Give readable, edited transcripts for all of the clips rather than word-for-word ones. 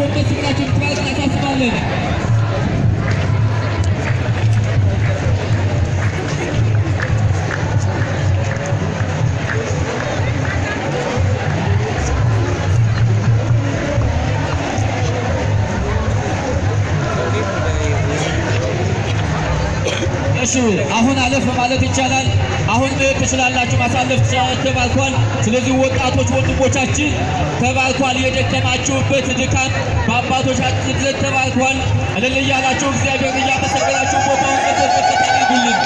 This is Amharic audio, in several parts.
በተገኙበት ስፍራችን እንድትባርክ እናሳስባለን። አሁን አለፍ ማለት ይቻላል። አሁን መሄድ ትችላላችሁ፣ ማሳለፍ ተባርኳል። ስለዚህ ወጣቶች ወንድሞቻችን ተባርኳል። የደከማችሁበት ድካም በአባቶቻችን ዘንድ ተባርኳል። እልል እያላችሁ እግዚአብሔር እያመሰገናችሁ ቦታውን በዘርበት ታደርጉልን።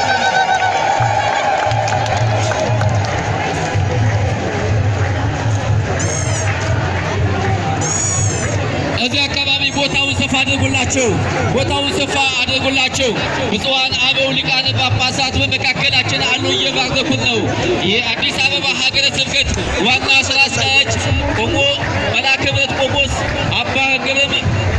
እዚህ አካባቢ ቦታውን ሰፋ አድርጉላቸው፣ ቦታውን ሰፋ አድርጉላቸው። ብፁዓን አበው ሊቃነ ጳጳሳት በመካከላችን አሉ፣ እየባረኩት ነው። የአዲስ አበባ ሀገረ ስብከት ዋና ስራ አስኪያጅ መልአከ ምሕረት ቆሞስ አባ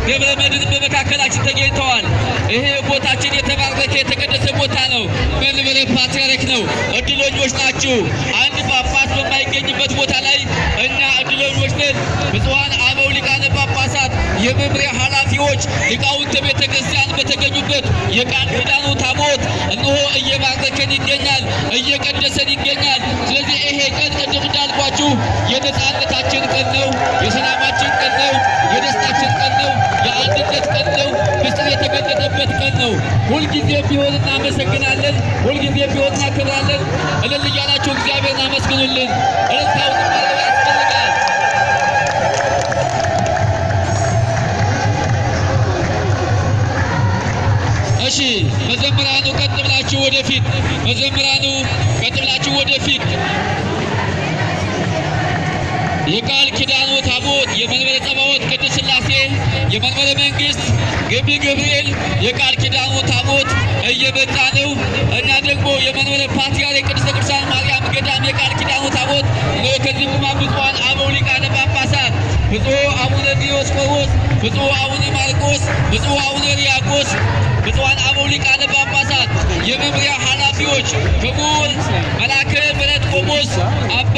ገብረ መድኅን በመካከላችን ተገኝተዋል። ይሄ ቦታችን የተባረከ የተቀደሰ ቦታ ነው። መንበረ ፓትርያርክ ነው። እድለኞች ናችሁ። አንድ ጳጳስ በማይገኝበት ቦታ ላይ እኛ እድለኞች ነን። ብፁዓን አበው ሊቃነ ጳጳሳት የመምሪያ ኃላፊዎች ሊቃውንተ ቤተ ክርስቲያን በተገኙበት የቃል ኪዳኑ ታቦት እነሆ እየባረከን ይገኛል፣ እየቀደሰን ይገኛል። ስለዚህ ይሄ ቀን ቅድም እንዳልኳችሁ የነጻነታችን ቀን ነው፣ የሰላማችን ቀን ነው፣ የደስታችን ቀን ነው፣ የአንድነት ቀን ነው፣ ምስጢር የተገለጠበት ቀን ነው። ሁልጊዜ ቢሆን እናመሰግናለን፣ ሁልጊዜ ቢሆን እናከብራለን። እልል እያላችሁ እግዚአብሔርን አመስግኑልን። እልልታው ያስፈልጋል። እሺ መዘምራኑ ቀጥ ብላችሁ ወደፊት፣ መዘምራኑ ቀጥ ብላችሁ ወደፊት። የቃል ኪዳኑ ታቦት የመንበረ ጸባዖት ቅድስት ሥላሴ የመንበረ መንግስት ግቢ ገብርኤል የቃል ኪዳኑ ታቦት እየመጣ ነው። እና ደግሞ የመንበረ ፓትርያርክ ቅድስተ ቅዱሳን ማርያም ገዳም የቃል ኪዳኑ ታቦት ነው። ከዚህ ብፁዓን አበው ሊቃነ ጳጳሳት ብፁዕ አቡነ ዲዮስቆሮስ፣ ብፁዕ አቡነ ማርቆስ፣ ብፁዕ አቡነ ሪያቆስ፣ ብፁዓን አበው ሊቃነ ጳጳሳት የመምሪያ ኃላፊዎች ክቡር መልአከ ምሕረት ቆሞስ አባ